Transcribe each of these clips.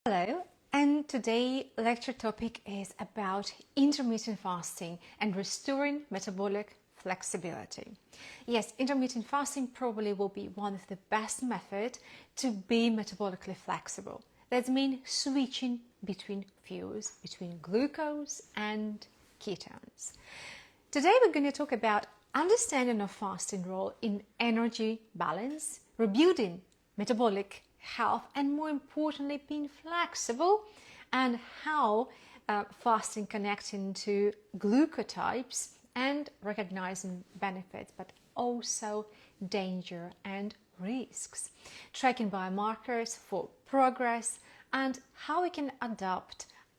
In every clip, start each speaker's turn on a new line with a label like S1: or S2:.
S1: Hello, and today lecture topic is about intermittent fasting and restoring metabolic flexibility. Yes, intermittent fasting probably will be one of the best methods to be metabolically flexible. That means switching between fuels, between glucose and ketones. Today we're going to talk about understanding of fasting role in energy balance, rebuilding metabolic health, and more importantly being flexible, and how fasting connecting to glucotypes and recognizing benefits but also danger and risks, tracking biomarkers for progress, and how we can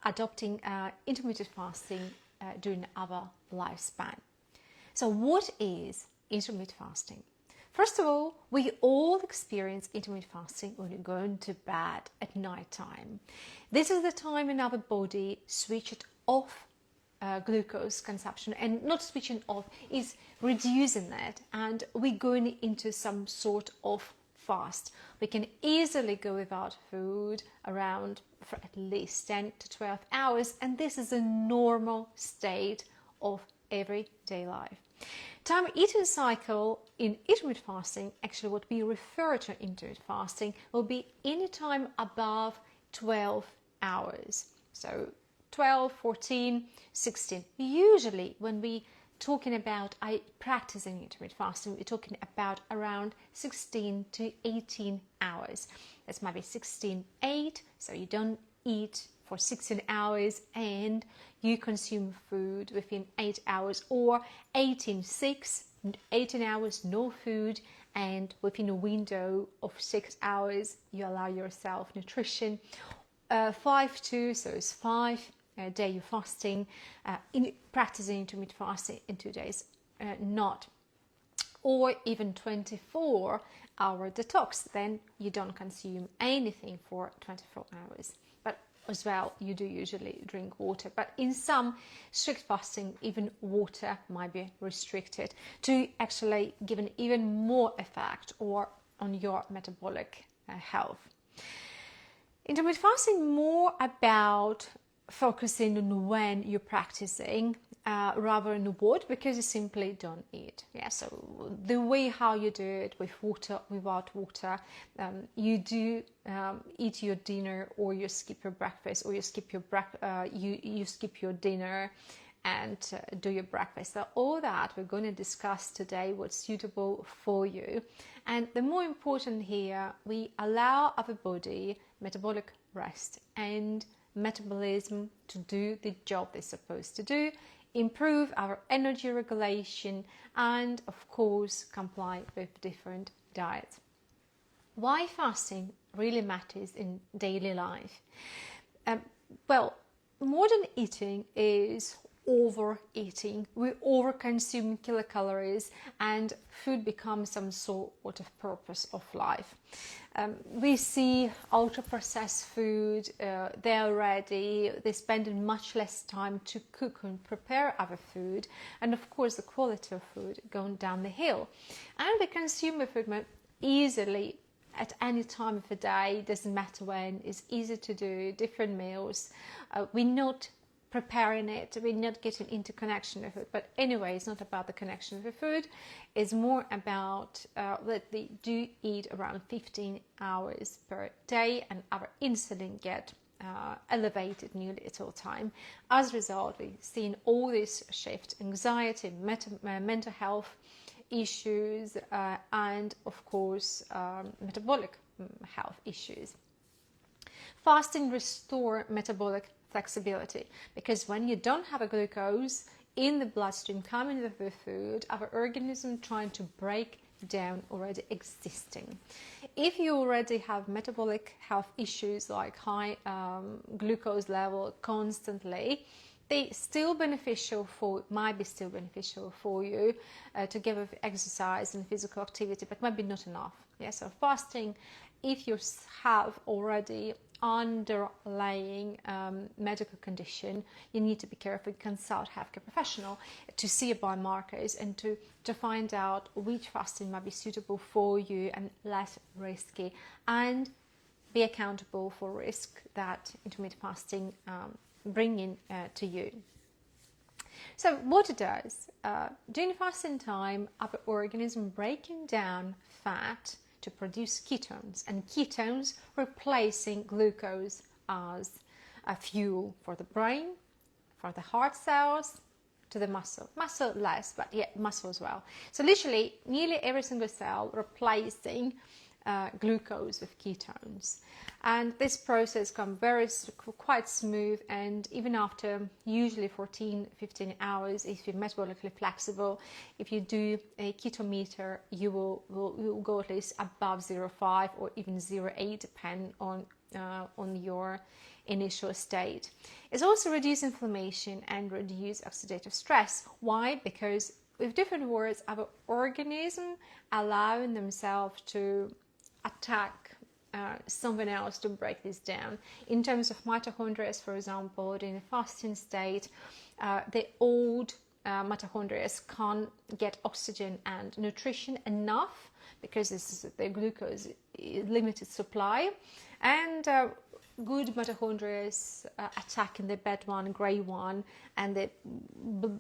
S1: adopting intermittent fasting during our lifespan. So what is intermittent fasting? First of all, we all experience intermittent fasting when we're going to bed at night time. This is the time when our body switches off glucose consumption, and not switching off, is reducing it, and we're going into some sort of fast. We can easily go without food around for at least 10 to 12 hours, and this is a normal state of everyday life. Time eating cycle in intermittent fasting, actually what we refer to intermittent fasting, will be any time above 12 hours. So 12, 14, 16. Usually when we talking about practicing intermittent fasting, we're talking about around 16 to 18 hours. That's maybe 16-8, so you don't eat for 16 hours and you consume food within 8 hours, or 18-6, 18 hours no food, and within a window of 6 hours you allow yourself nutrition. 5-2, so it's 5 day you're fasting, in practicing intermittent fasting in 2 days, not. Or even 24-hour detox, then you don't consume anything for 24 hours. But as well, you do usually drink water, but in some strict fasting, even water might be restricted to actually give an even more effect or on your metabolic health. Intermittent fasting more about focusing on when you're practicing rather than what, because you simply don't eat. Yeah, so the way how you do it, with water, without water, you do eat your dinner, or you skip your breakfast, or you skip your you skip your dinner and do your breakfast. So all that we're going to discuss today, what's suitable for you. And the more important here, we allow our body metabolic rest and metabolism to do the job they're supposed to do, improve our energy regulation, and of course comply with different diets. Why fasting really matters in daily life? Well, modern eating is overeating. We overconsume kilocalories, and food becomes some sort of purpose of life. We see ultra-processed food, they're ready, they're spending much less time to cook and prepare our food, and of course the quality of food going down the hill. And we consume the food easily at any time of the day, doesn't matter when, it's easy to do, different meals. We're not preparing it, we're not getting into connection with it. But anyway, it's not about the connection with the food, it's more about that they do eat around 15 hours per day, and our insulin get elevated nearly at all time. As a result, we've seen all this shift, anxiety, mental health issues, and of course metabolic health issues. Fasting restores metabolic flexibility, because when you don't have a glucose in the bloodstream coming with the food, our organism trying to break down already existing. If you already have metabolic health issues like high glucose level constantly, they still might be still beneficial for you to give up exercise and physical activity, but might be not enough. Yeah, so fasting, if you have already underlying medical condition, you need to be careful, consult healthcare professional to see your biomarkers and to find out which fasting might be suitable for you and less risky, and be accountable for risk that intermittent fasting bringing to you. So what it does, during fasting time, our organism breaking down fat to produce ketones, and ketones replacing glucose as a fuel for the brain, for the heart cells, to the muscle less, but yeah, muscle as well. So literally nearly every single cell replacing glucose with ketones, and this process comes quite smooth, and even after usually 14-15 hours, if you're metabolically flexible, if you do a ketometer, you will go at least above 0.5 or even 0.8, depending on your initial state. It's also reduce inflammation and reduce oxidative stress. Why? Because with different words, our organism allowing themselves to attack something else to break this down. In terms of mitochondria, for example, in a fasting state, the old mitochondria can't get oxygen and nutrition enough because the glucose is limited supply, and good mitochondria attacking the bad one, grey one, and the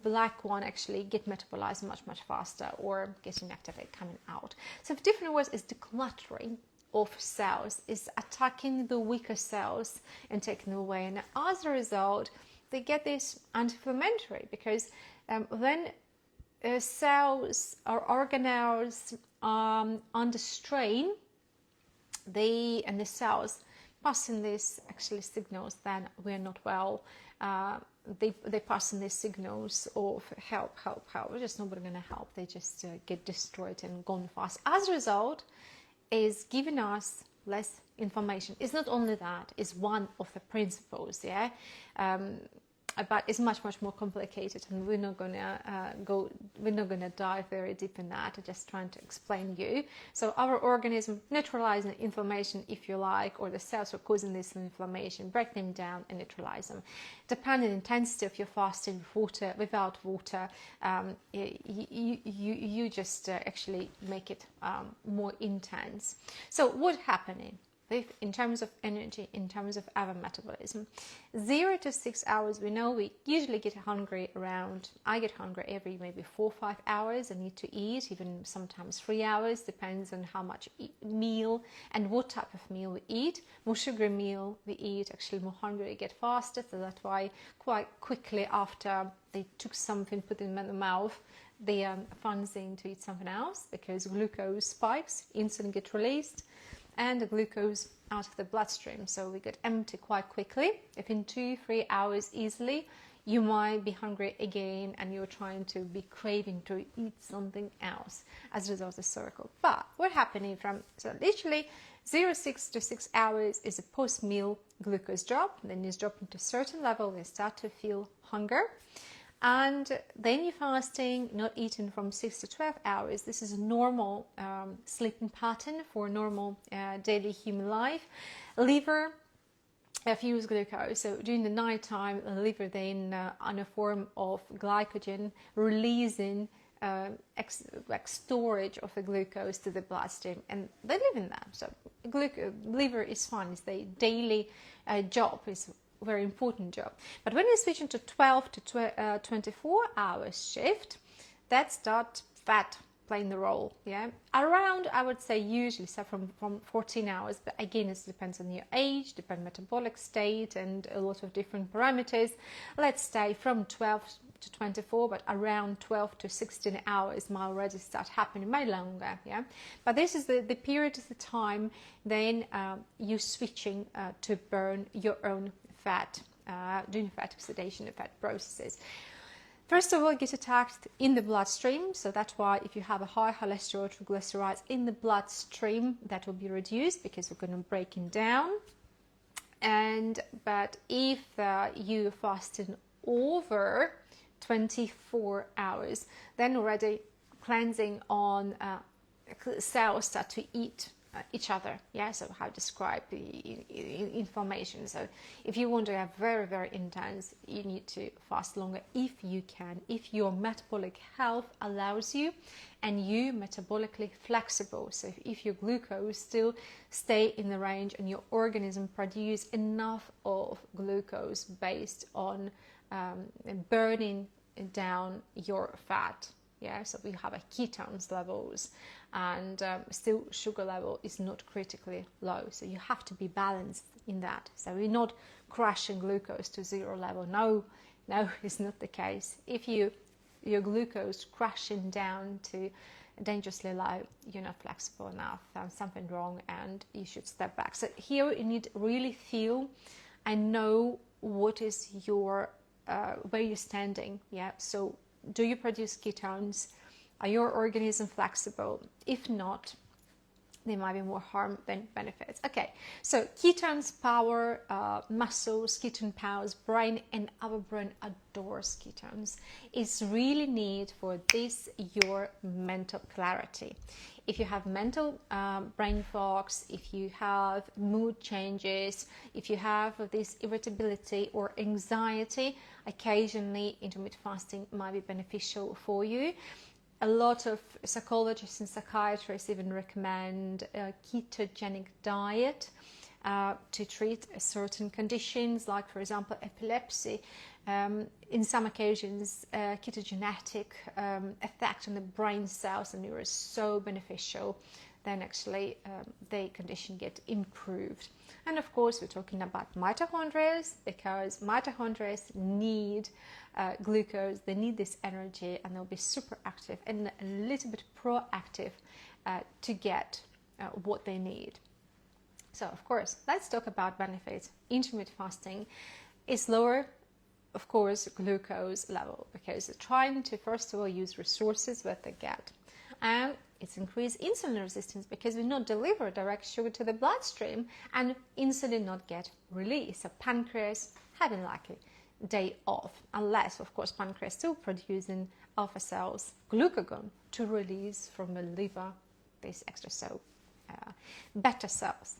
S1: black one actually get metabolized much faster or get inactivated coming out. So in different words, it's decluttering of cells, is attacking the weaker cells and taking them away, and as a result they get this anti-inflammatory, because when cells or organelles under strain, the cells passing these actually signals then we're not well. They pass in these signals of help. We're just not going to help. They just get destroyed and gone fast. As a result, is giving us less inflammation. It's not only that; it's one of the principles. Yeah. But it's much more complicated, and we're not gonna dive very deep in that. I'm just trying to explain you. So our organism neutralizing inflammation, if you like, or the cells are causing this inflammation, break them down and neutralize them. Depending on the intensity of your fasting, with water, without water, you just actually make it more intense. So what's happening? In terms of energy, in terms of our metabolism, 0 to 6 hours, we know we usually get hungry around, I get hungry every maybe 4 or 5 hours. I need to eat, even sometimes 3 hours, depends on how much meal and what type of meal we eat. More sugary meal we eat, actually more hungry we get faster, so that's why quite quickly after they took something, put it in the mouth, they fancy to eat something else, because glucose spikes, insulin gets released, and the glucose out of the bloodstream, so we get empty quite quickly. Within 2-3 hours easily, you might be hungry again, and you're trying to be craving to eat something else as a result of the circle. But what's happening so literally 0.6 to 6 hours is a post-meal glucose drop. Then it's dropping to a certain level, we start to feel hunger. And then you're fasting, not eating from 6 to 12 hours. This is a normal sleeping pattern for normal daily human life. Liver fuels glucose. So during the night time, the liver then on a form of glycogen releasing storage of the glucose to the bloodstream, and they live in that. So liver is fine. It's the daily job. It's very important job. But when you switch into 12 to 24 hours shift, that starts fat playing the role. Yeah, around, I would say usually so from 14 hours, but again it depends on your age, depends metabolic state, and a lot of different parameters. Let's say from 12 to 24, but around 12 to 16 hours might already start happening, maybe longer. Yeah, but this is the period of the time then you're switching to burn your own fat, doing fat oxidation and fat processes. First of all, it gets attacked in the bloodstream, so that's why if you have a high cholesterol, triglycerides in the bloodstream, that will be reduced because we're going to break it down. But if you fasting over 24 hours, then already cleansing on cells start to eat each other. Yeah, so how to describe the inflammation. So if you want to have very, very intense, you need to fast longer if you can, if your metabolic health allows you and you metabolically flexible. So if your glucose still stay in the range and your organism produce enough of glucose based on burning down your fat. Yeah, so we have a ketones levels, and still sugar level is not critically low. So you have to be balanced in that. So we're not crashing glucose to zero level. No, it's not the case. If your glucose crashing down to dangerously low, you're not flexible enough. There's something wrong, and you should step back. So here you need to really feel and know what is your where you're standing. Yeah, so do you produce ketones? Are your organism flexible? If not, there might be more harm than benefits. Okay, so ketones power muscles, ketone powers brain, and our brain adores ketones. It's really need for this your mental clarity. If you have mental brain fogs, if you have mood changes, if you have this irritability or anxiety, occasionally intermittent fasting might be beneficial for you. A lot of psychologists and psychiatrists even recommend a ketogenic diet to treat certain conditions, like, for example, epilepsy. In some occasions, ketogenetic effect on the brain cells and neurons is so beneficial, then actually the condition get improved. And of course, we're talking about mitochondria, because mitochondria need glucose, they need this energy, and they'll be super active and a little bit proactive to get what they need. So, of course, let's talk about benefits. Intermittent fasting is lower, of course, glucose level, because they're trying to, first of all, use resources that they get. And it's increased insulin resistance, because we not deliver direct sugar to the bloodstream and insulin not get released. So pancreas having like a day off, unless, of course, pancreas still producing alpha cells, glucagon, to release from the liver this extra cell. Beta cells,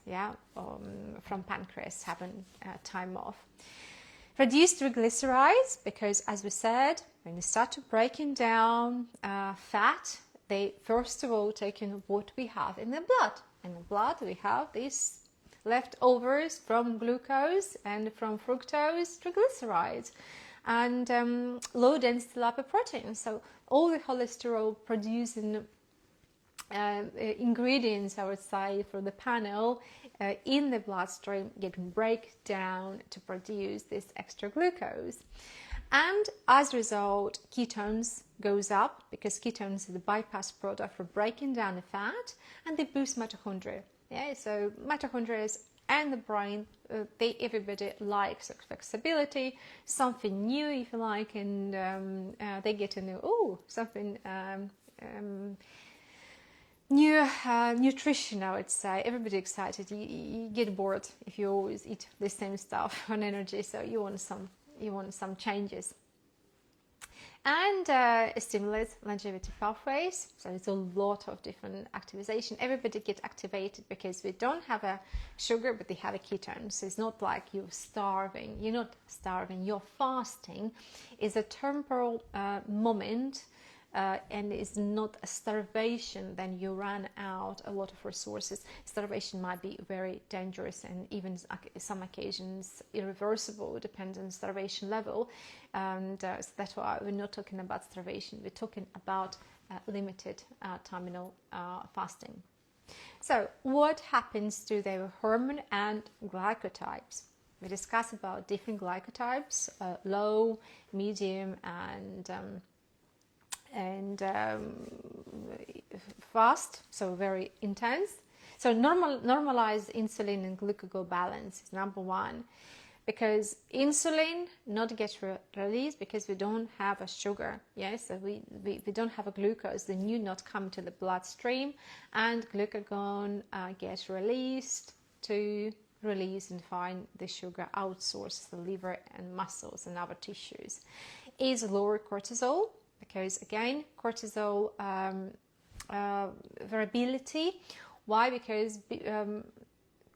S1: from pancreas having time off. Reduced triglycerides, because as we said, when you start to breaking down fat, they first of all take in what we have in the blood. In the blood we have these leftovers from glucose and from fructose, triglycerides, and low density lipoproteins. So all the cholesterol producing ingredients, I would say, from the panel in the bloodstream get break down to produce this extra glucose. And as a result, ketones goes up, because ketones is the bypass product for breaking down the fat, and they boost mitochondria. Yeah, so mitochondria and the brain, everybody likes flexibility, something new, if you like, and they get to know, something new nutrition, I would say. Everybody excited. You get bored if you always eat the same stuff on energy, so you want some changes. And it stimulates longevity pathways, so it's a lot of different activation. Everybody gets activated because we don't have a sugar, but they have a ketone. So it's not like you're starving. You're not starving. You're fasting. Is a temporal moment, and it's not a starvation. Then you run out a lot of resources. Starvation might be very dangerous, and even some occasions irreversible. It depends on starvation level. And so that's why we're not talking about starvation. We're talking about limited terminal fasting. So what happens to the hormone and glycotypes? We discussed about different glycotypes, low, medium, and fast, so very intense. So normalized insulin and glucagon balance is number one, because insulin not get released because we don't have a sugar. Yes, so we don't have a glucose, the new not come to the bloodstream, and glucagon gets released to release and find the sugar outsource the liver and muscles and other tissues. Is lower cortisol, because again cortisol variability Why? Because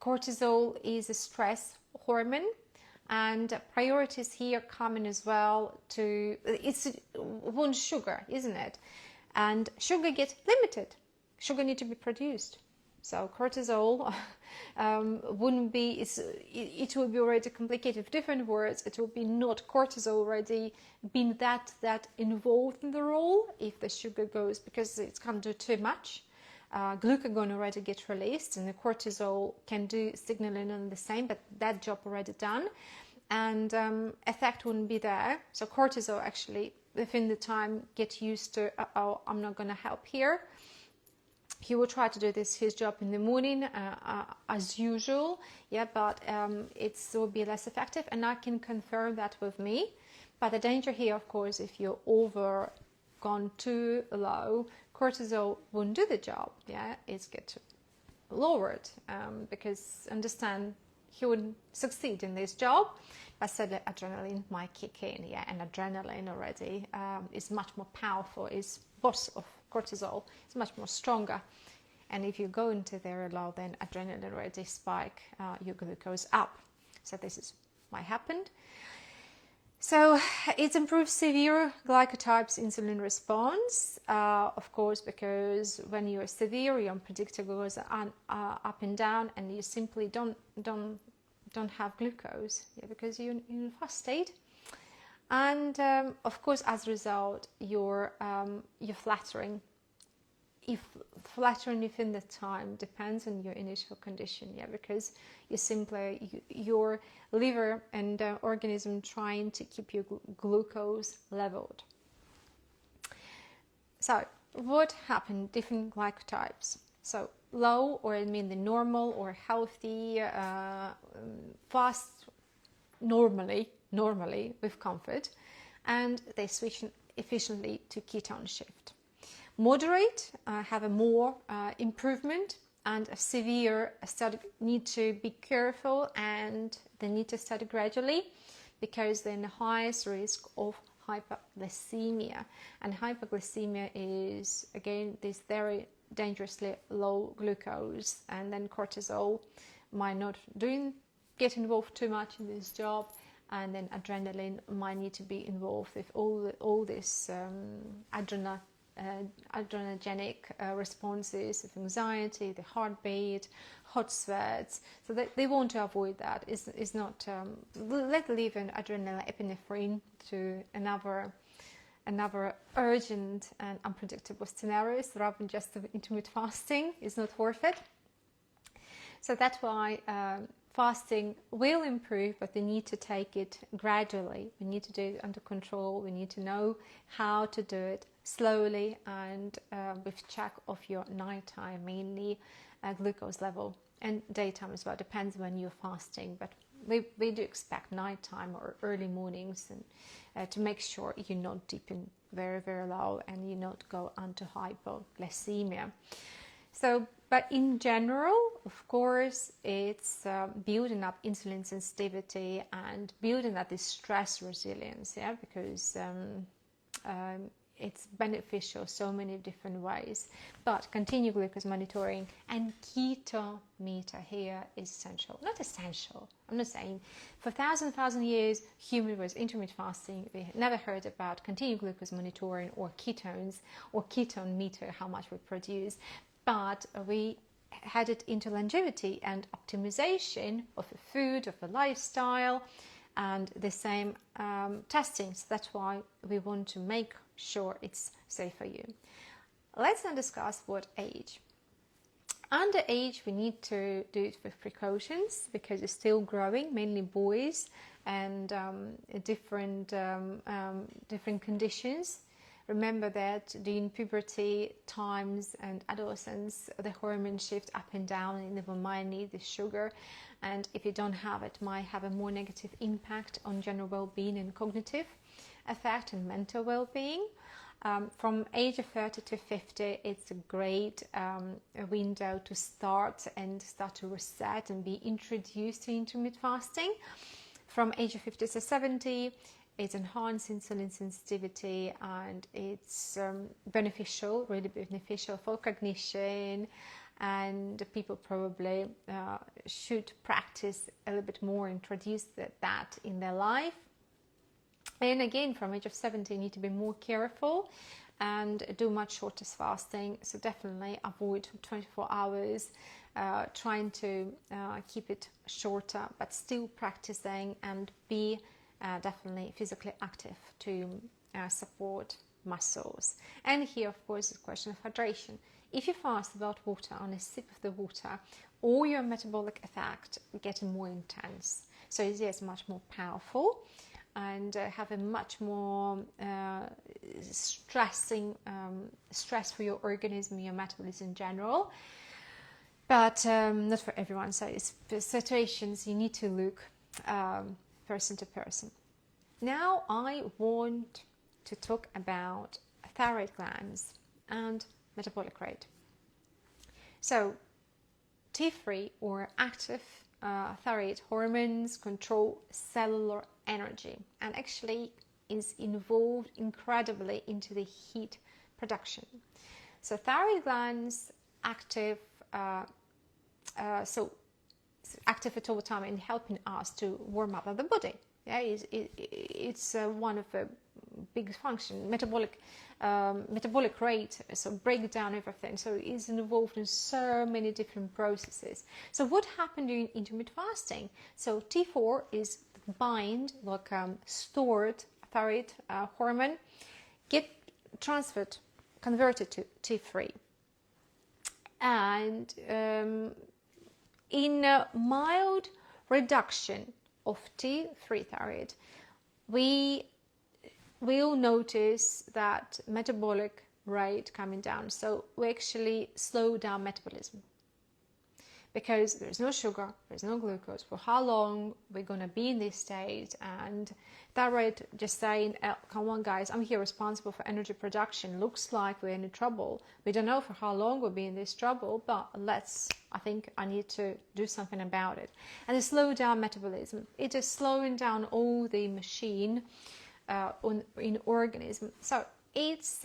S1: cortisol is a stress hormone, and priorities here come in as well to, it's one sugar, isn't it? And sugar gets limited. Sugar needs to be produced. So cortisol wouldn't be, it will be already complicated. With different words, it will be not cortisol already being that involved in the role if the sugar goes, because it's come to too much. Glucagon already gets released, and the cortisol can do signaling on the same, but that job already done, and effect wouldn't be there. So cortisol actually within the time get used to, oh, I'm not going to help here. He will try to do his job in the morning as usual, yeah, but it will be less effective, and I can confirm that with me. But the danger here, of course, if you're gone too low, cortisol won't do the job, yeah, it's get lowered, because understand he wouldn't succeed in this job, but suddenly adrenaline might kick in, yeah, and adrenaline already is much more powerful, is boss of cortisol, it's much more stronger, and if you go into there low, then adrenaline already spike, your glucose up. So this is what happened. So it improves severe glycotypes insulin response, of course, because when you're severe, your predictor goes up and down, and you simply don't have glucose, yeah, because you're in a fast state. And of course, as a result, you're flattering. If flattering within the time depends on your initial condition, yeah, because your liver and organism trying to keep your glucose leveled. So what happened? Different glycotypes. So low, or I mean the normal or healthy, fast, normally with comfort, and they switch efficiently to ketone shift. Moderate have a more improvement, and a severe need to be careful, and they need to start gradually, because they're in the highest risk of hypoglycemia. And hypoglycemia is, again, this very dangerously low glucose, and then cortisol might not get involved too much in this job, and then adrenaline might need to be involved with all this adrenogenic responses of anxiety, the heartbeat, hot sweats. So they want to avoid that. It's not let leave an adrenaline to another urgent and unpredictable scenarios rather than just intermittent fasting. Is not worth it. So that's why fasting will improve, but they need to take it gradually. We need to do it under control. We need to know how to do it slowly, and with check of your nighttime, mainly glucose level, and daytime as well. Depends when you're fasting, but we do expect nighttime or early mornings, and to make sure you're not dipping very, very low and you not go onto hypoglycemia. So, but in general, of course, it's building up insulin sensitivity and building up this stress resilience, yeah, because it's beneficial so many different ways. But continued glucose monitoring and ketometer here is essential. Not essential, I'm not saying. For thousand years, human was intermittent fasting. We never heard about continued glucose monitoring or ketones or ketone meter, how much we produce. But we headed into longevity and optimization of the food, of the lifestyle, and the same testing. So that's why we want to make sure it's safe for you. Let's now discuss what age. Under age, we need to do it with precautions, because it's still growing, mainly boys, and different conditions. Remember that during puberty times and adolescence, the hormone shift up and down, and the might need the sugar, and if you don't have it, might have a more negative impact on general well-being and cognitive effect and mental well-being. From age of 30 to 50, it's a great window to start to reset and be introduced to intermittent fasting. From age of 50 to 70, it's enhanced insulin sensitivity, and it's beneficial, really beneficial for cognition and people probably should practice a little bit more, introduce that in their life. And again, from age of 70, you need to be more careful and do much shorter fasting. So definitely avoid 24 hours, trying to keep it shorter, but still practicing and be definitely physically active to support muscles. And here, of course, is a question of hydration. If you fast without water, on a sip of the water, all your metabolic effect getting more intense. So it is much more powerful and have a much more stress for your organism, your metabolism in general. But not for everyone. So it's for situations you need to look person to person. Now I want to talk about thyroid glands and metabolic rate. So T3 or active thyroid hormones control cellular energy and actually is involved incredibly into the heat production. So thyroid glands active, active at all time in helping us to warm up the body. Yeah, it's one of the big function, metabolic rate, so break down everything. So it's involved in so many different processes. So what happened during intermittent fasting? So T4 is bind, like stored thyroid hormone, get transferred, converted to T3. And in a mild reduction of T3 thyroid, we will notice that metabolic rate coming down. So we actually slow down metabolism because there's no sugar, there's no glucose. For how long we're going to be in this state? And thyroid just saying, come on guys, I'm here responsible for energy production. Looks like we're in trouble. We don't know for how long we'll be in this trouble, but I think I need to do something about it. And to slow down metabolism, it is slowing down all the machine in organism. So it's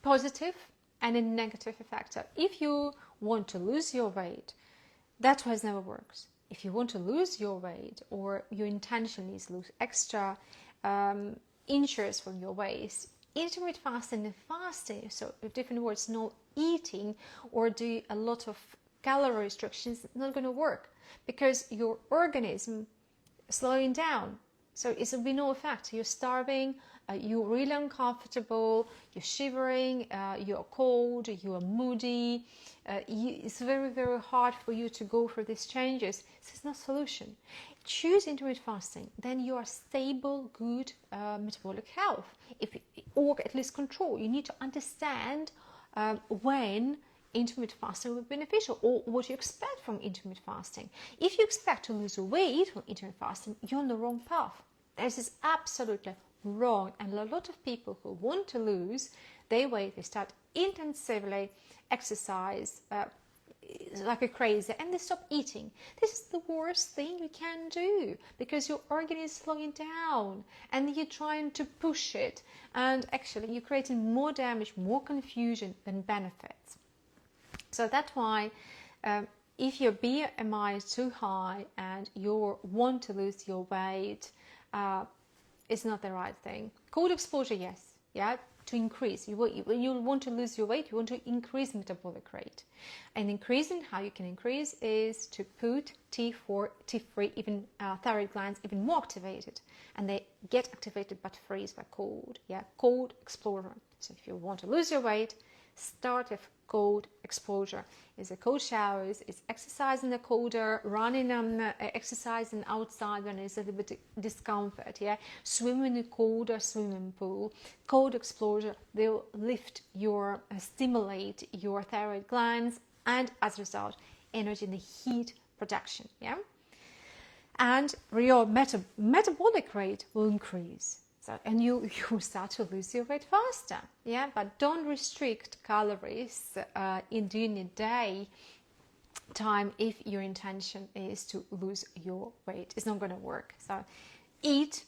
S1: positive and a negative effect. So if you want to lose your weight, that was never works. If you want to lose your weight or your intention is lose extra inches from your waist, intermittent fasting and fasting, so with different words, no eating or do a lot of calorie restrictions, not going to work because your organism is slowing down. So it's will be no effect. You're starving, you're really uncomfortable, you're shivering, you're cold, you're moody. It's very, very hard for you to go through these changes. This is not a solution. Choose intermittent fasting, then you are stable, good metabolic health, or at least control. You need to understand when intermittent fasting will be beneficial or what you expect from intermittent fasting. If you expect to lose weight from intermittent fasting, you're on the wrong path. This is absolutely wrong. And a lot of people who want to lose their weight, they start intensively exercise like a crazy and they stop eating. This is the worst thing you can do because your organ is slowing down and you're trying to push it, and actually you're creating more damage, more confusion than benefits. So that's why if your BMI is too high and you want to lose your weight, it's not the right thing. Cold exposure, yes, yeah, to increase. When you want to lose your weight, you want to increase metabolic rate. And increasing, how you can increase is to put T4, T3, even thyroid glands even more activated. And they get activated but freeze by cold, yeah, cold exposure. So if you want to lose your weight, start with cold exposure. It's a cold showers, it's exercise in the colder, running exercising outside when it's a little bit discomfort, yeah, swim in a colder swimming pool. Cold exposure will lift your stimulate your thyroid glands, and as a result energy in the heat production, yeah, and your metabolic rate will increase. So, and you start to lose your weight faster, yeah. But don't restrict calories during the day time if your intention is to lose your weight. It's not going to work. So, eat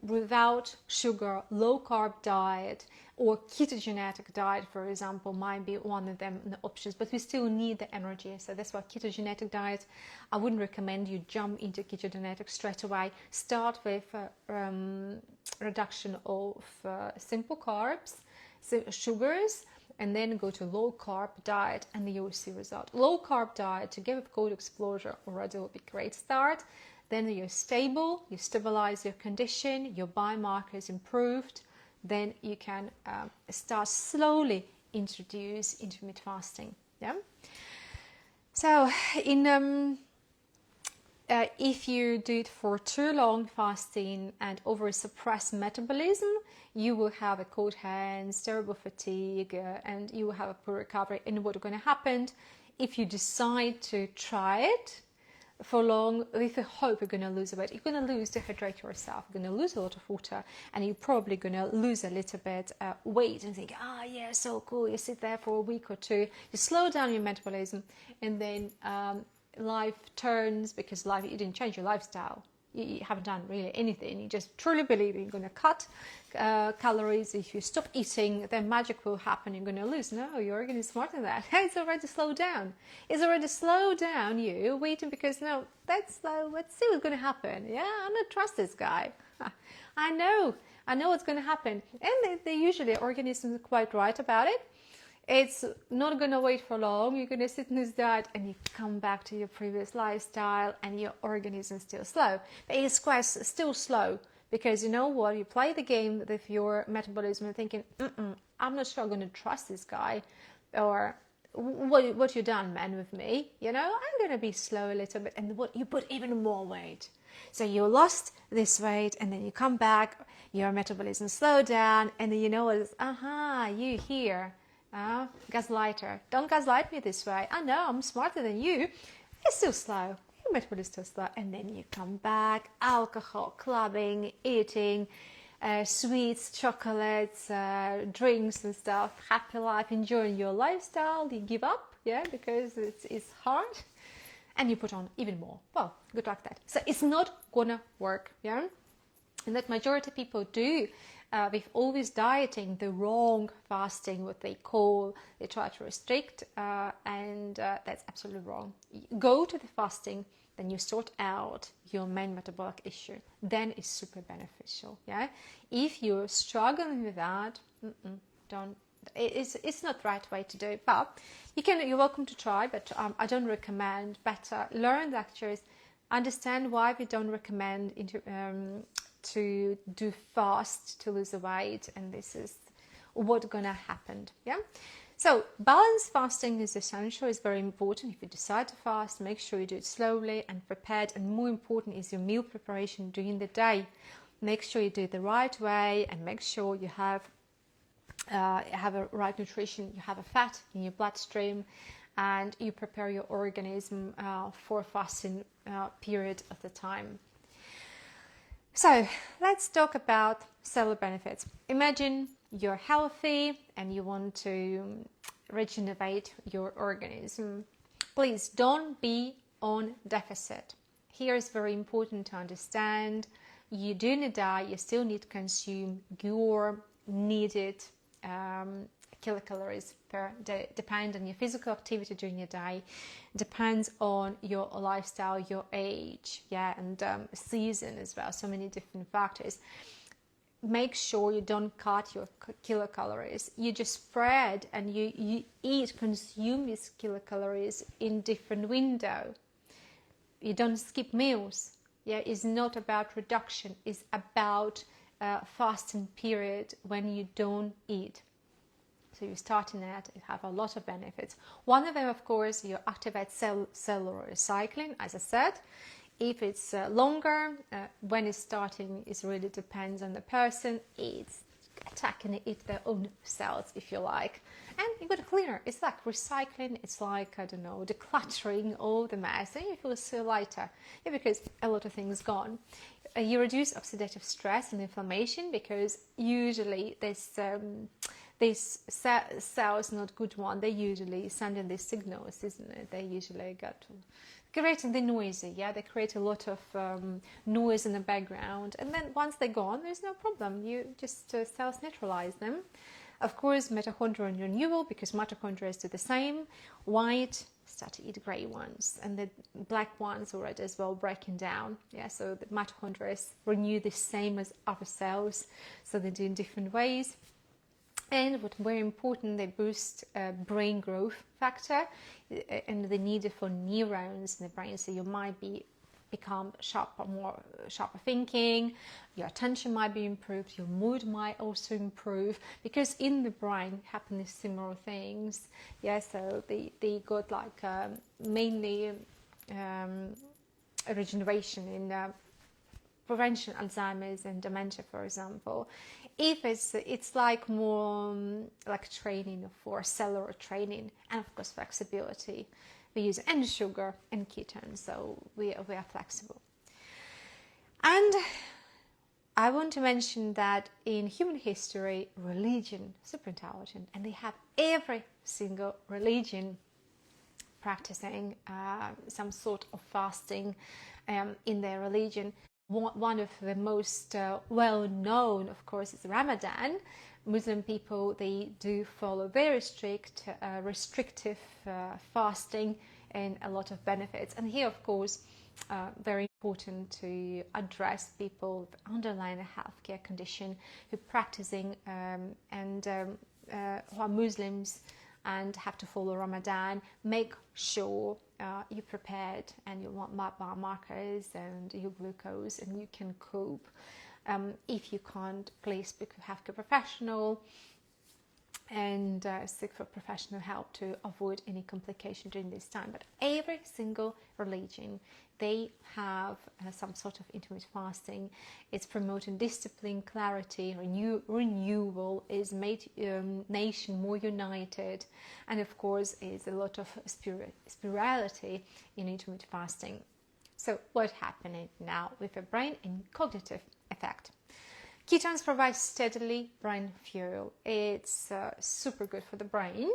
S1: without sugar, low carb diet, or ketogenic diet, for example, might be one of them the options, but we still need the energy. So that's why ketogenic diet, I wouldn't recommend you jump into ketogenic straight away. Start with reduction of simple carbs, so sugars, and then go to low carb diet, and you will see result. Low carb diet to give a cold exposure already will be a great start. Then you're stable, you stabilize your condition, your biomarkers improved, then you can start slowly introduce intermittent fasting. Yeah. So if you do it for too long fasting and over suppress metabolism, you will have a cold hands, terrible fatigue, and you will have a poor recovery. And what's going to happen if you decide to try it for long with the hope you're going to lose weight? You're going to lose to hydrate yourself, you're going to lose a lot of water, and you're probably going to lose a little bit weight and think, yeah, so cool. You sit there for a week or two, you slow down your metabolism, and then life turns, because you didn't change your lifestyle. You haven't done really anything. You just truly believe you're going to cut calories. If you stop eating, then magic will happen. You're going to lose. No, your organ is smarter than that. It's already slowed down. It's already slowed down you, waiting because, no, that's slow. Let's see what's going to happen. Yeah, I don't trust this guy. I know what's going to happen. And they usually, organisms are quite right about it. It's not going to wait for long. You're going to sit in this diet and you come back to your previous lifestyle and your organism is still slow. But it's quite still slow because you know what? You play the game with your metabolism and thinking, I'm not sure I'm going to trust this guy, or what you done, man, with me? You know, I'm going to be slow a little bit, and what you put even more weight. So you lost this weight and then you come back, your metabolism slowed down, and then you know it's, you here. Gaslighter. Don't gaslight me this way. I know I'm smarter than you. It's still slow. Your metabolism is still slow. And then you come back, alcohol, clubbing, eating, sweets, chocolates, drinks and stuff, happy life, enjoying your lifestyle. You give up, because it's hard. And you put on even more. Well, good luck with that. So it's not gonna work, And that majority of people do. With always dieting, the wrong fasting, what they try to restrict, and that's absolutely wrong. Go to the fasting, then you sort out your main metabolic issue. Then it's super beneficial. If you're struggling with that, don't. It's not the right way to do it. But you're welcome to try. But I don't recommend. Better learn lectures, understand why we don't recommend to do fast to lose the weight, and this is what's gonna happen. So balanced fasting is essential. It's very important. If you decide to fast, make sure you do it slowly and prepared, and more important is your meal preparation during the day. Make sure you do it the right way, and make sure you have a right nutrition, you have a fat in your bloodstream, and you prepare your organism for a fasting period of the time. So let's talk about cellular benefits. Imagine you're healthy and you want to regenerate your organism. Please don't be on deficit. Here is very important to understand. You do need to diet, you still need to consume your needed kilocalories per day. Depends on your physical activity during your day, depends on your lifestyle, your age, and season as well. So many different factors. Make sure you don't cut your kilocalories. You just spread and you consume these kilocalories in different window. You don't skip meals. It's not about reduction. It's about fasting period when you don't eat. So you're starting at it have a lot of benefits. One of them, of course, you activate cellular recycling. As I said, if it's longer, when it's starting, it really depends on the person. It's attacking their own cells, if you like. And you got a cleaner. It's like recycling. It's like, decluttering all the mess. And you feel so lighter, because a lot of things gone. You reduce oxidative stress and inflammation, because usually these cells, not good one, they usually send in these signals, isn't it? They usually creating the noisy, yeah, they create a lot of noise in the background, and then once they're gone, there's no problem. You just self-neutralize them. Of course, mitochondrial renewal, because mitochondria do the same. White start to eat grey ones, and the black ones already as well breaking down. Yeah, so the mitochondria renew the same as other cells, so they do in different ways. And what's very important, they boost brain growth factor and the need for neurons in the brain. So you might become sharper, more sharper thinking, your attention might be improved, your mood might also improve, because in the brain happen similar things. Yeah, so they got like mainly regeneration in prevention Alzheimer's and dementia, for example. If it's like more like training for cellular training, and of course flexibility. We use and sugar and ketones, so we are flexible. And I want to mention that in human history, religion super intelligent, and they have every single religion practicing some sort of fasting in their religion. One of the most well-known, of course, is Ramadan. Muslim people, they do follow very strict, restrictive fasting and a lot of benefits. And here, of course, very important to address people with underlying healthcare condition who are practicing and who are Muslims and have to follow Ramadan. Make sure you're prepared and you want biomarkers and your glucose, and you can cope. If you can't, please speak with a healthcare professional and seek for professional help to avoid any complication during this time. But every single religion, they have some sort of intermittent fasting. It's promoting discipline, clarity, renewal, is made nation more united, and of course is a lot of spirituality in intermittent fasting. So what's happening now with the brain and cognitive effect? Ketones provide steadily brain fuel. It's super good for the brain,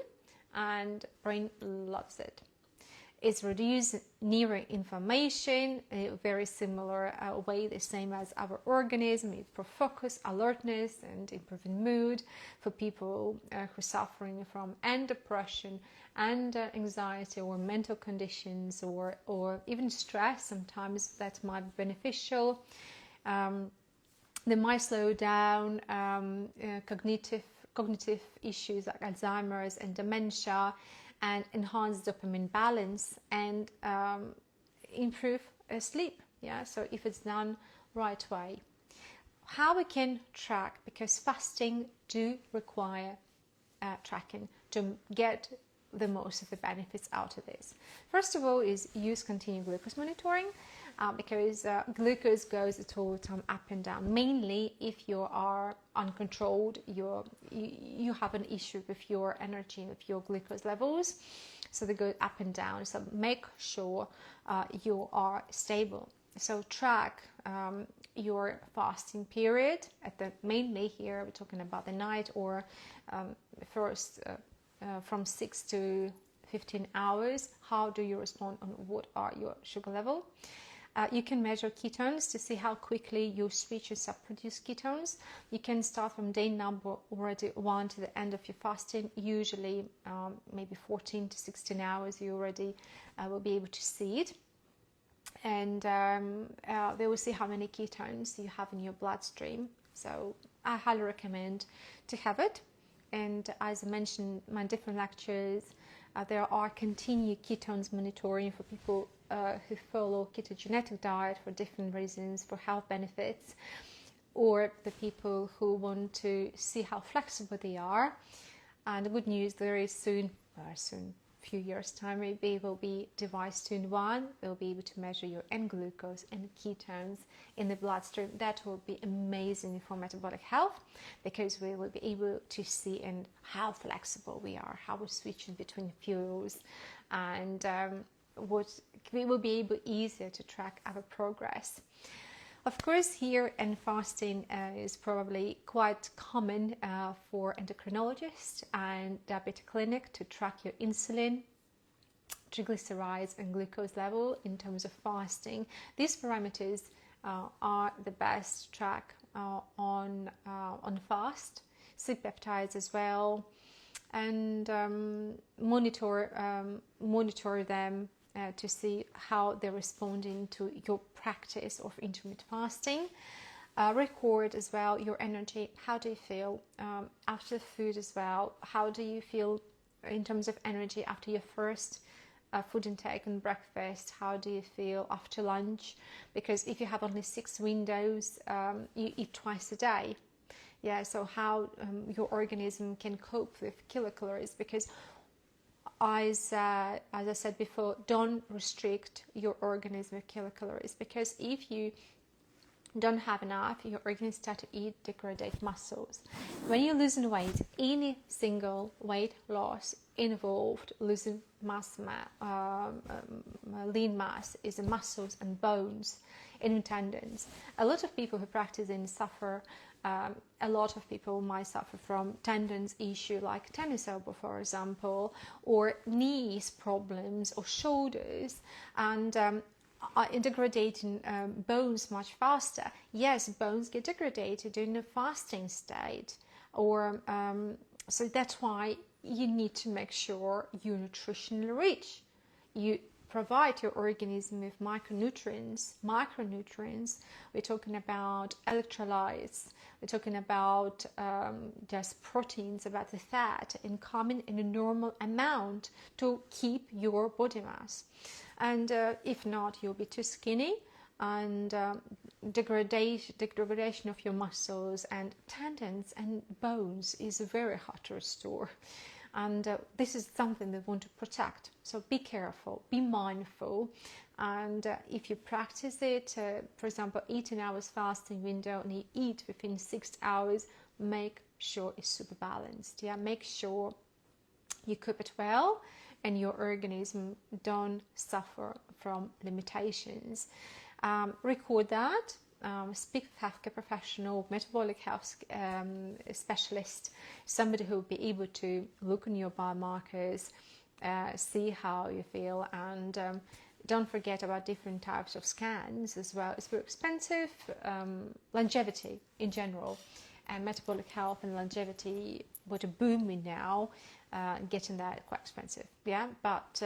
S1: and brain loves it. It's reduced neuroinflammation in a very similar way, the same as our organism. It promotes focus, alertness, and improving mood for people who are suffering from depression and anxiety or mental conditions or even stress. Sometimes that might be beneficial. They might slow down cognitive issues like Alzheimer's and dementia, and enhance dopamine balance and improve sleep. Yeah, so if it's done right way. How we can track, because fasting do require tracking to get the most of the benefits out of this. First of all is use continuous glucose monitoring, because glucose goes at all time up and down. Mainly if you are uncontrolled, you have an issue with your energy, with your glucose levels, so they go up and down. So make sure you are stable. So track your fasting period mainly here we're talking about the night, or first from 6 to 15 hours. How do you respond on what are your sugar level? You can measure ketones to see how quickly you switch and subproduce ketones. You can start from day number already 1 to the end of your fasting. Usually maybe 14 to 16 hours you already will be able to see it. And they will see how many ketones you have in your bloodstream. So I highly recommend to have it. And as I mentioned in my different lectures, there are continued ketones monitoring for people who follow ketogenic diet for different reasons, for health benefits, or the people who want to see how flexible they are. And the good news, very soon, few years time, maybe will be device 2-in-1. They'll be able to measure your end glucose and ketones in the bloodstream. That will be amazing for metabolic health, because we will be able to see and how flexible we are, how we're switching between fuels, and what we will be able easier to track our progress. Of course, here and fasting is probably quite common for endocrinologists and diabetic clinic to track your insulin. triglycerides and glucose level in terms of fasting. These parameters are the best to track on fast. Sleep peptides as well, and monitor them to see how they're responding to your practice of intermittent fasting. Record as well your energy. How do you feel after food as well? How do you feel in terms of energy after your first food intake and breakfast? How do you feel after lunch? Because if you have only 6 windows, you eat twice a day. Yeah, so how your organism can cope with kilocalories, because as I said before, don't restrict your organism with kilocalories, because if you don't have enough, your organism start to degrade muscles. When you're losing weight, any single weight loss involved losing lean mass is in muscles and bones and in tendons. A lot of people who practice and suffer, a lot of people might suffer from tendons issue like tennis elbow, for example, or knees problems or shoulders, and degrading bones much faster. Yes, bones get degraded during the fasting state, or so that's why you need to make sure you're nutritionally rich. You provide your organism with micronutrients. We're talking about electrolytes. We're talking about just proteins, about the fat, and coming in a normal amount to keep your body mass. And if not, you'll be too skinny, and degradation of your muscles and tendons and bones is very hard to restore. And this is something they want to protect. So be careful, be mindful. And if you practice it, for example, 18 hours fasting window, and you eat within 6 hours, make sure it's super balanced. Yeah, make sure you cook it well and your organism don't suffer from limitations. Record that. Speak with healthcare professional, metabolic health specialist, somebody who will be able to look on your biomarkers, see how you feel, and don't forget about different types of scans as well. It's very expensive. Longevity in general, and metabolic health and longevity, what a booming now. Getting that quite expensive, yeah. But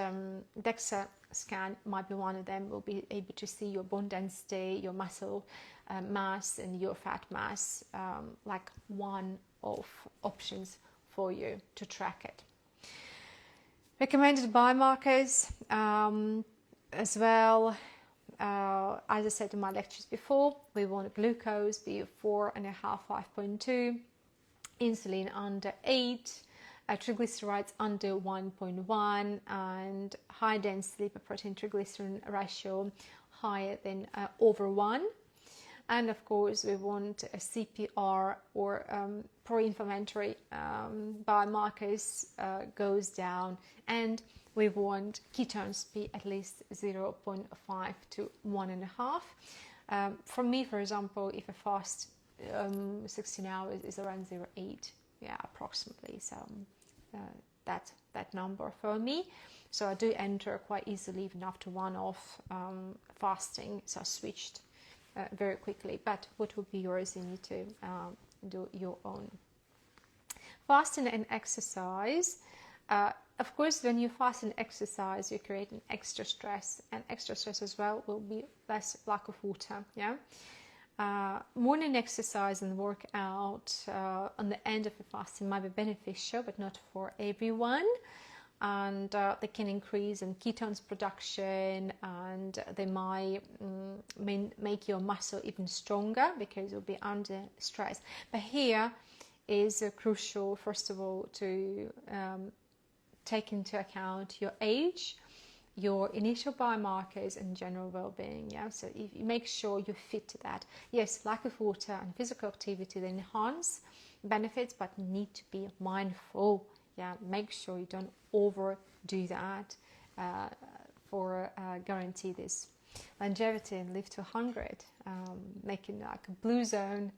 S1: DEXA scan might be one of them. Will be able to see your bone density, your muscle mass, and your fat mass, like one of options for you to track it. Recommended biomarkers as well. As I said in my lectures before, we want glucose be 4.5, 5.2, insulin under 8. Triglycerides under 1.1, and high density lipoprotein triglyceride ratio higher than over 1. And of course, we want a CPR or pro-inflammatory biomarkers goes down, and we want ketones be at least 0.5 to 1.5. For me, for example, if I fast 16 hours, is around 0.8, yeah, approximately. So that number for me. So I do enter quite easily even after one off fasting. So I switched very quickly. But what would be yours? You need to do your own. Fasting and exercise. Of course, when you fast and exercise, you create an extra stress, and extra stress as well will be less lack of water. Yeah. Morning exercise and workout on the end of the fasting might be beneficial, but not for everyone. And they can increase in ketones production, and they might make your muscle even stronger because you'll be under stress. But here is crucial, first of all, to take into account your age, your initial biomarkers, and general well-being. Yeah, so if you make sure you fit to that. Yes, lack of water and physical activity they enhance benefits, but you need to be mindful. Yeah, make sure you don't overdo that for guarantee this longevity and live to 100, making like a blue zone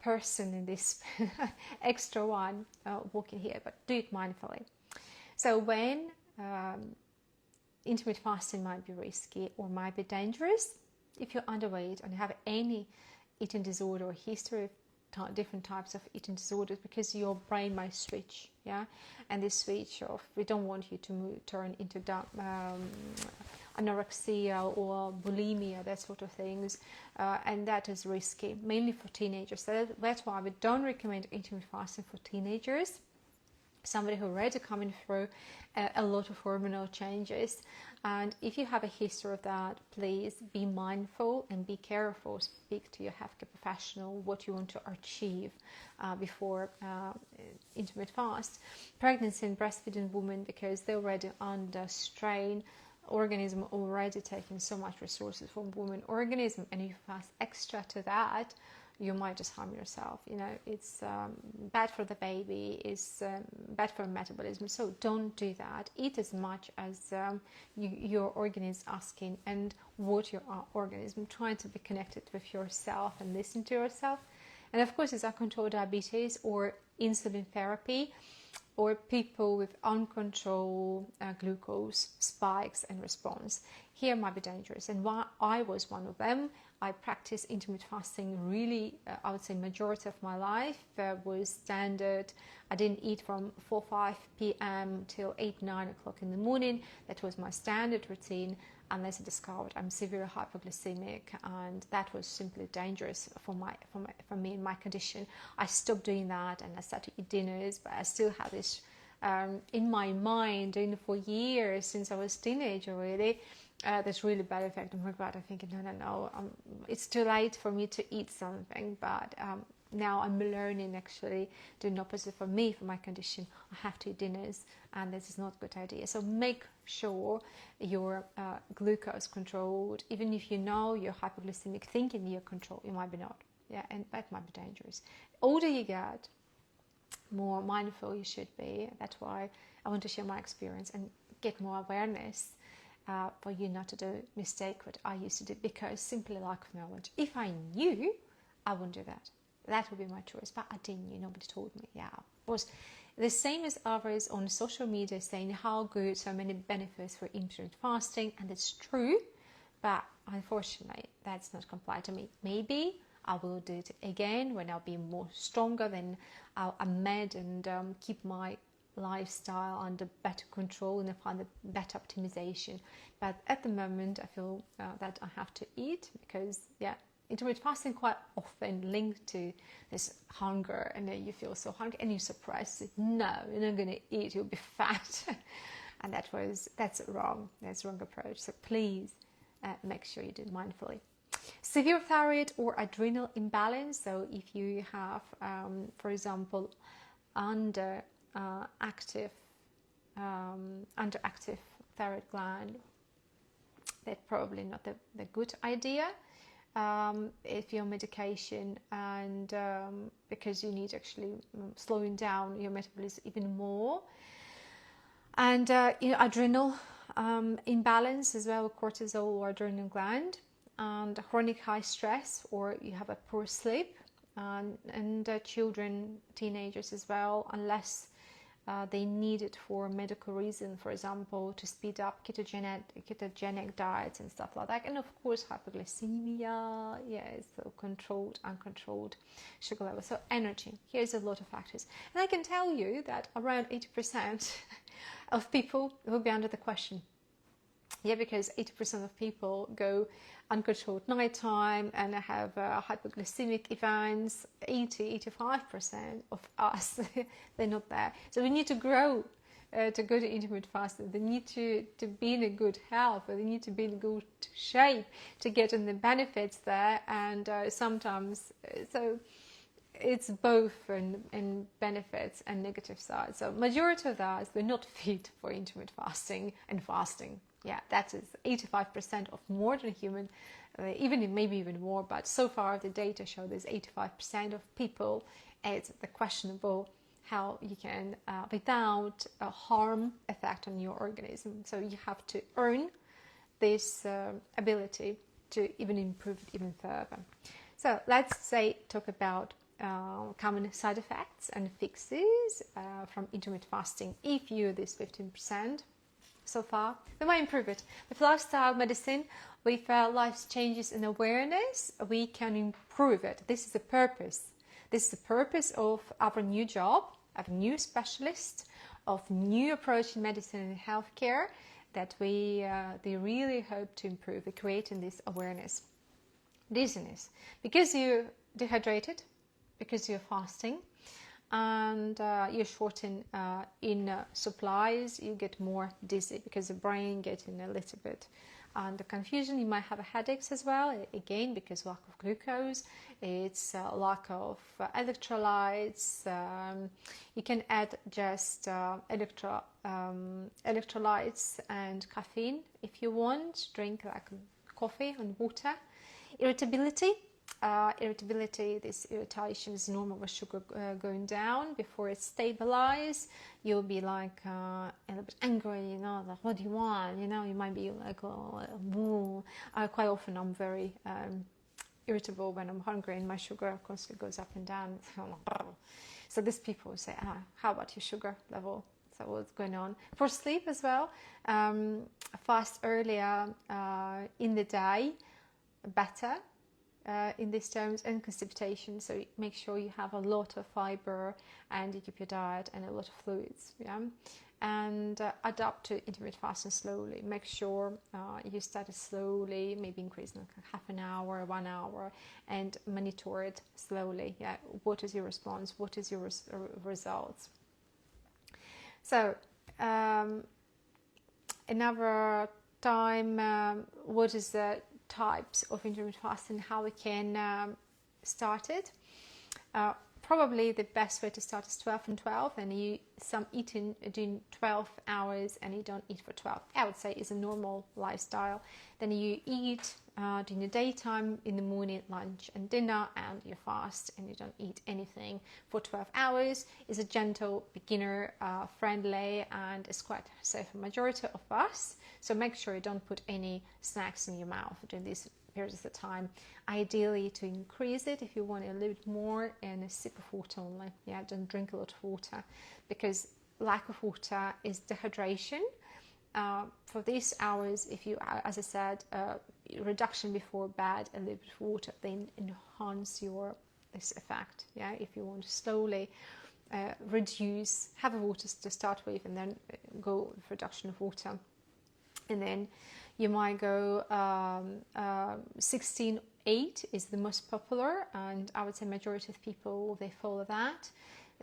S1: person in this extra one walking here, but do it mindfully. So when intermittent fasting might be risky or might be dangerous if you're underweight and have any eating disorder or history of different types of eating disorders, because your brain might switch, and this switch off, we don't want you to turn into anorexia or bulimia, that sort of things, and that is risky, mainly for teenagers. So that's why we don't recommend intermittent fasting for teenagers, somebody who already coming through a lot of hormonal changes. And if you have a history of that, please be mindful and be careful. Speak to your healthcare professional what you want to achieve before intermittent fast. Pregnancy and breastfeeding women, because they're already under strain, organism already taking so much resources from women organism, and if you fast extra to that, you might just harm yourself. It's bad for the baby, it's bad for metabolism, so don't do that. Eat as much as your organism is asking, and what your organism, trying to be connected with yourself and listen to yourself. And of course, it's uncontrolled diabetes or insulin therapy, or people with uncontrolled glucose spikes and response. Here might be dangerous, and why I was one of them. I practiced intermittent fasting really, I would say majority of my life was standard. I didn't eat from 4-5 p.m. till 8-9 o'clock in the morning. That was my standard routine, unless I discovered I'm severely hypoglycemic, and that was simply dangerous for me and my condition. I stopped doing that and I started to eat dinners, but I still have this in my mind for years, since I was a teenager really. This really bad effect. Oh my God, I'm thinking, no, it's too late for me to eat something. But now I'm learning, actually doing the opposite for me, for my condition. I have to eat dinners, and this is not a good idea. So make sure your glucose controlled. Even if you know you're hypoglycemic, thinking you're controlled, you might be not. And that might be dangerous. Older you get, more mindful you should be. That's why I want to share my experience and get more awareness. For you not to do a mistake what I used to do, because simply lack of knowledge. If I knew, I wouldn't do that. That would be my choice, but I didn't knew. Nobody told me. It was the same as others on social media saying how good, so many benefits for intermittent fasting, and it's true, but unfortunately that's not complied to me. Maybe I will do it again when I'll be more stronger, then I'll amend and keep my lifestyle under better control and find a better optimization. But at the moment I feel that I have to eat, because intermittent fasting quite often linked to this hunger, and then you feel so hungry and you suppress it. No, you're not going to eat, you'll be fat. And that's wrong. That's the wrong approach. So please make sure you do it mindfully. Severe thyroid or adrenal imbalance. So if you have for example underactive thyroid gland, that's probably not the good idea if you're on medication, and because you need actually slowing down your metabolism even more. And adrenal imbalance as well, cortisol or adrenal gland, and chronic high stress, or you have a poor sleep, and children, teenagers as well, unless they need it for medical reason, for example, to speed up ketogenic diets and stuff like that. And of course, hypoglycemia, so controlled, uncontrolled sugar level. So energy, here's a lot of factors. And I can tell you that around 80% of people will be under the question. Because 80% of people go uncontrolled nighttime and have hypoglycemic events. 85% of us, they're not there. So we need to grow to go to intermittent fasting. They need to be in a good health, or they need to be in good shape to get in the benefits there. And sometimes, so it's both in benefits and negative sides. So majority of us, they're not fit for intermittent fasting and fasting. That is 85% of modern human, maybe even more, but so far the data show there's 85% of people, it's the questionable how you can, without a harm effect on your organism. So you have to earn this ability to even improve it even further. So let's talk about common side effects and fixes from intermittent fasting if you're this 15%. so far. We might improve it. With lifestyle medicine, with life changes and awareness, we can improve it. This is the purpose. This is the purpose of our new job, of new specialist, of new approach in medicine and healthcare, that they really hope to improve, creating this awareness. Dizziness, because you're dehydrated, because you're fasting, and you're short in supplies, you get more dizzy because the brain getting a little bit under confusion. You might have headaches as well, again because lack of glucose. It's lack of electrolytes. You can add just electrolytes and caffeine if you want. Drink like coffee and water. Irritability. This irritation is normal with sugar going down. Before it stabilizes, you'll be like a little bit angry, like what do you want? You might be like, quite often I'm very irritable when I'm hungry, and my sugar constantly goes up and down. So these people say, how about your sugar level? So what's going on? For sleep as well, fast earlier in the day, better. In these terms, and constipation, so make sure you have a lot of fiber and you keep your diet and a lot of fluids, and adapt to intermittent fasting slowly. Make sure you start it slowly, maybe increase like half an hour, 1 hour, and monitor it slowly. What is your response? What is your results? So another time, what is the types of intermittent fasting, how we can start it. Probably the best way to start is 12 and 12, and some eating doing 12 hours and you don't eat for 12. I would say is a normal lifestyle. Then you eat during the daytime, in the morning, lunch and dinner, and you fast and you don't eat anything for 12 hours. Is a gentle, beginner friendly, and is quite safe for majority of us. So make sure you don't put any snacks in your mouth during these periods of time. Ideally to increase it, if you want a little bit more, and a sip of water only. Don't drink a lot of water, because lack of water is dehydration. For these hours, if you, as I said, reduction before bed, a little bit of water, then enhance this effect. If you want to slowly reduce, have a water to start with, and then go with reduction of water. And then you might go 16-8 is the most popular, and I would say majority of people, they follow that.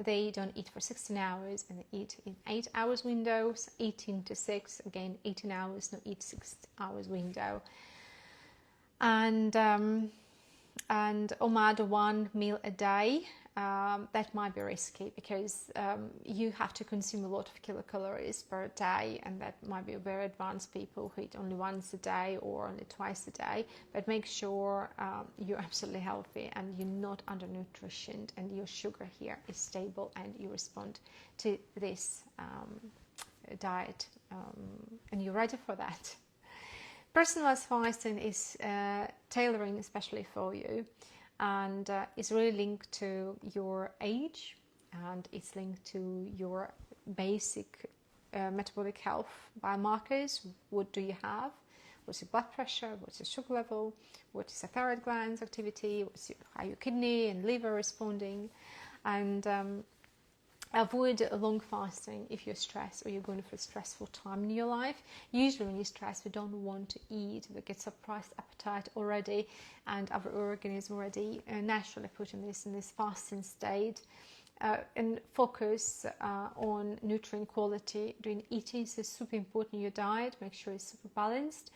S1: They don't eat for 16 hours and they eat in 8 hours windows. 18 to 6, again 18 hours, no, eat 6 hours window. And OMAD, 1 meal a day. That might be risky, because you have to consume a lot of kilocalories per day, and that might be very advanced people who eat only once a day or only twice a day. But make sure you're absolutely healthy and you're not undernutritioned, and your sugar here is stable, and you respond to this diet, and you're ready for that. Personalized fasting is tailoring especially for you, and it's really linked to your age, and it's linked to your basic metabolic health biomarkers. What do you have? What's your blood pressure? What's your sugar level? What is your thyroid glands activity? How your kidney and liver responding? And avoid long fasting if you're stressed or you're going through a stressful time in your life. Usually when you're stressed, we don't want to eat. We get suppressed appetite already, and our organism already naturally put in this fasting state. And focus on nutrient quality during eating. So it's super important in your diet. Make sure it's super balanced.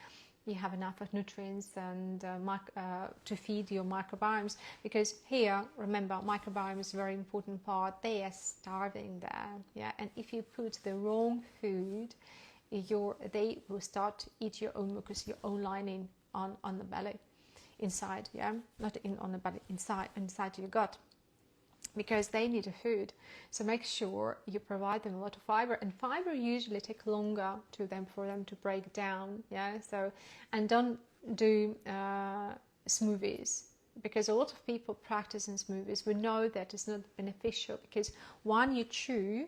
S1: You have enough of nutrients and to feed your microbiomes, because here, remember, microbiome is a very important part. They are starving there, and if you put the wrong food, they will start to eat your own mucus, your own lining on the belly, inside, not on the belly, inside your gut, because they need a food. So make sure you provide them a lot of fiber, and fiber usually take longer for them to break down. So, and don't do smoothies, because a lot of people practice in smoothies. We know that it's not beneficial, because one, you chew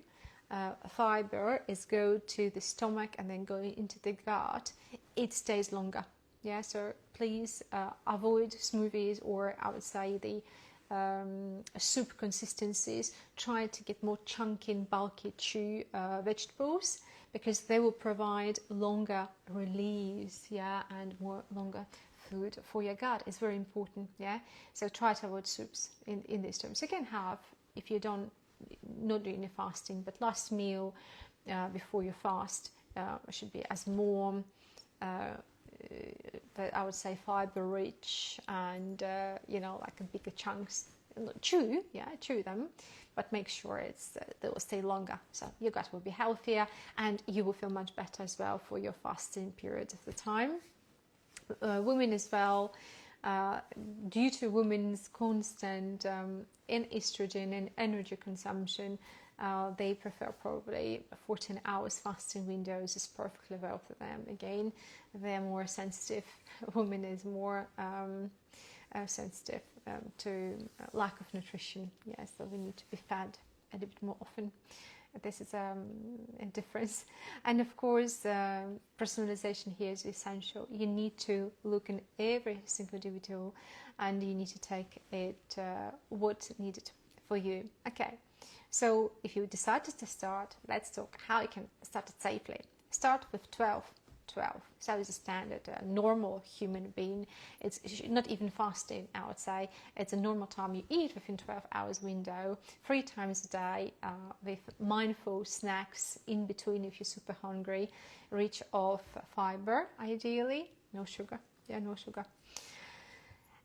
S1: fiber is go to the stomach and then go into the gut, it stays longer. Yeah, so please avoid smoothies, or I would say the soup consistencies. Try to get more chunky and bulky chew vegetables, because they will provide longer release, yeah, and more longer food for your gut. It's very important, yeah. So try to avoid soups in these terms. You can have, if you not doing a fasting, but last meal before you fast should be as warm, but I would say fiber rich, and like a bigger chunks. Chew them, but make sure they will stay longer, so your gut will be healthier and you will feel much better as well for your fasting period of the time. Women as well, due to women's constant in estrogen and energy consumption, they prefer probably 14 hours fasting windows is perfectly well for them. Again, they're more sensitive. Women is more sensitive to lack of nutrition. Yes, so we need to be fed a little bit more often. This is a difference. And of course, personalization here is essential. You need to look in every single individual, and you need to take it what's needed for you. Okay, so if you decided to start, let's talk how you can start it safely. Start with 12. So it's a standard normal human being. It's not even fasting, I would say. It's a normal time you eat within 12 hours window, 3 times a day, with mindful snacks in between if you're super hungry, rich of fiber ideally, no sugar,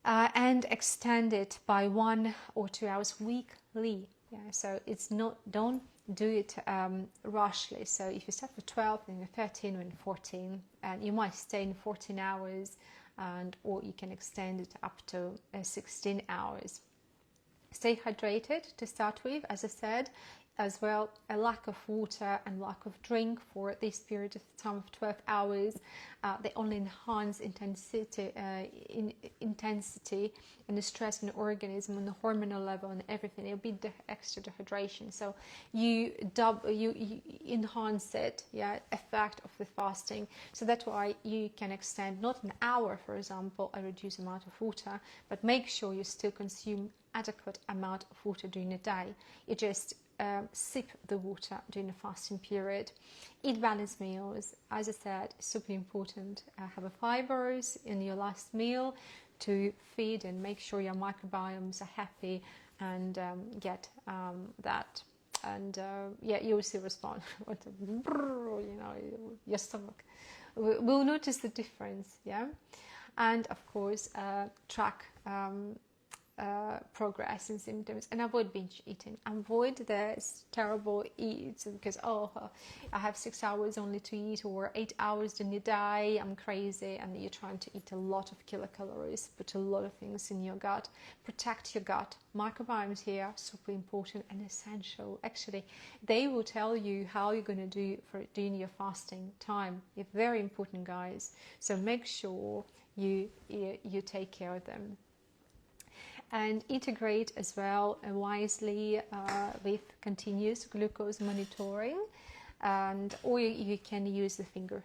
S1: and extend it by 1 or 2 hours weekly. Yeah, so it's not, don't do it rushly. So if you start with 12, then you're 13 and 14, and you might stay in 14 hours, or you can extend it up to 16 hours. Stay hydrated to start with, as I said, as well. A lack of water and lack of drink for this period of time of 12 hours, they only enhance intensity and the stress in the organism, on the hormonal level and everything. It'll be extra dehydration. So you enhance it, effect of the fasting. So that's why you can extend not an hour, for example, a reduced amount of water, but make sure you still consume adequate amount of water during the day. You just sip the water during the fasting period. Eat balanced meals. As I said, it's super important. Have a fibers in your last meal to feed and make sure your microbiomes are happy, and get that. And you will see respond. Your stomach will notice the difference. Yeah, and of course track progress and symptoms, and avoid binge eating. Avoid this terrible eats because I have 6 hours only to eat, or 8 hours in the day, I'm crazy, and you're trying to eat a lot of kilocalories, put a lot of things in your gut. Protect your gut. Microbiomes here, super important and essential. Actually, they will tell you how you're going to do for during your fasting time. It's very important, guys. So make sure you take care of them. And integrate as well wisely with continuous glucose monitoring, or you can use the finger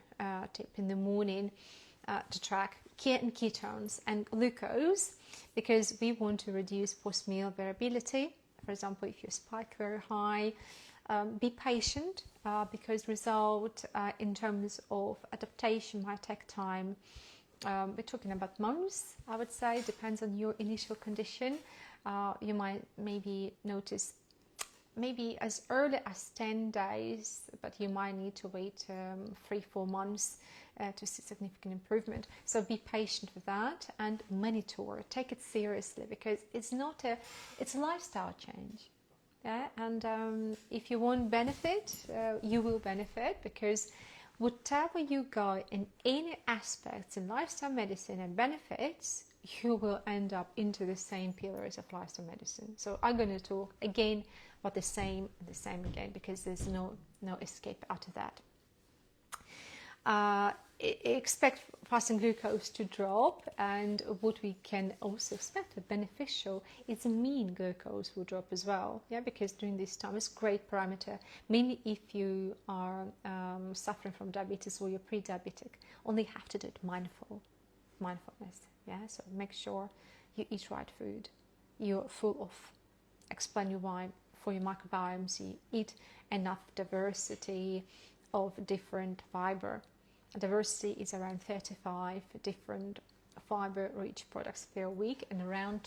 S1: tip in the morning to track ketones and glucose, because we want to reduce post-meal variability. For example, if you spike very high, be patient, because result in terms of adaptation might take time. We're talking about months, I would say. Depends on your initial condition. You might maybe notice maybe as early as 10 days, but you might need to wait 3-4 months to see significant improvement. So be patient with that and monitor. Take it seriously, because it's a lifestyle change. Yeah? And if you want benefit, you will benefit, because whatever you go in any aspects in lifestyle medicine and benefits, you will end up into the same pillars of lifestyle medicine. So I'm going to talk again about the same again, because there's no escape out of that. expect fasting glucose to drop, and what we can also expect beneficial is mean glucose will drop as well. Yeah, because during this time it's a great parameter, mainly if you are suffering from diabetes or you're pre-diabetic. Only have to do it mindfulness. Yeah, so make sure you eat right food. You're full of explain why for your microbiomes. You eat enough diversity of different fiber. Diversity is around 35 different fiber-rich products per week and around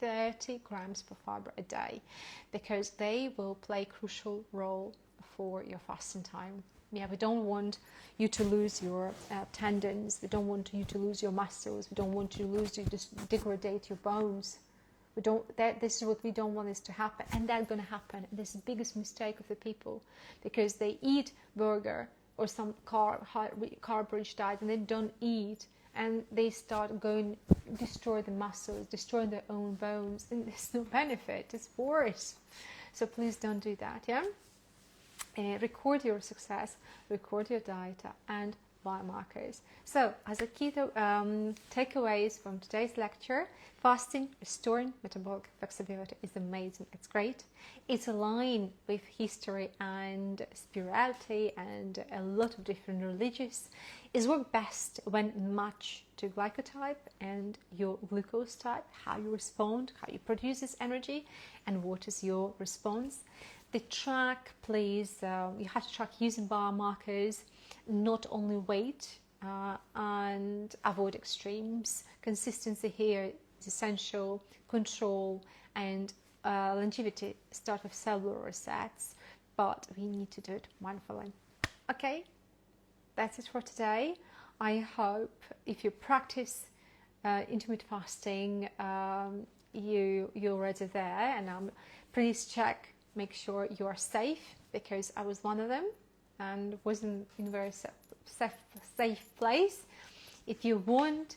S1: 25-30 grams per fiber a day, because they will play a crucial role for your fasting time. Yeah, we don't want you to lose your tendons. We don't want you to lose your muscles. We don't want you to lose, you just degrade your bones. We don't. This is what we don't want this to happen, and that's going to happen. This is the biggest mistake of the people, because they eat burger or some carb-rich diet, and they don't eat, and they start going destroy the muscles, destroying their own bones, and there's no benefit. It's worse. So please don't do that. Yeah. Record your success, record your diet and biomarkers. So, as a key takeaways from today's lecture, fasting, restoring metabolic flexibility is amazing. It's great. It's aligned with history and spirituality and a lot of different religions. It works best when matched to glycotype and your glucose type, how you respond, how you produce this energy, and what is your response. The track, please, you have to track using biomarkers, not only weight, and avoid extremes. Consistency here is essential. Control and longevity start with cellular resets, but we need to do it mindfully. Okay, that's it for today. I hope if you practice intermittent fasting, you're already there, and please check. Make sure you are safe, because I was one of them and wasn't in a very safe place. If you want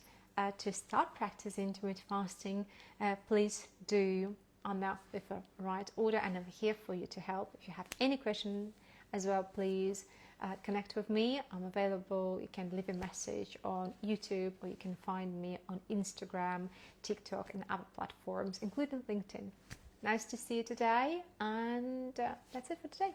S1: to start practicing intermittent fasting, please do. I'm now with the right order, and I'm here for you to help. If you have any question as well, please connect with me. I'm available. You can leave a message on YouTube, or you can find me on Instagram, TikTok, and other platforms, including LinkedIn. Nice to see you today, and that's it for today.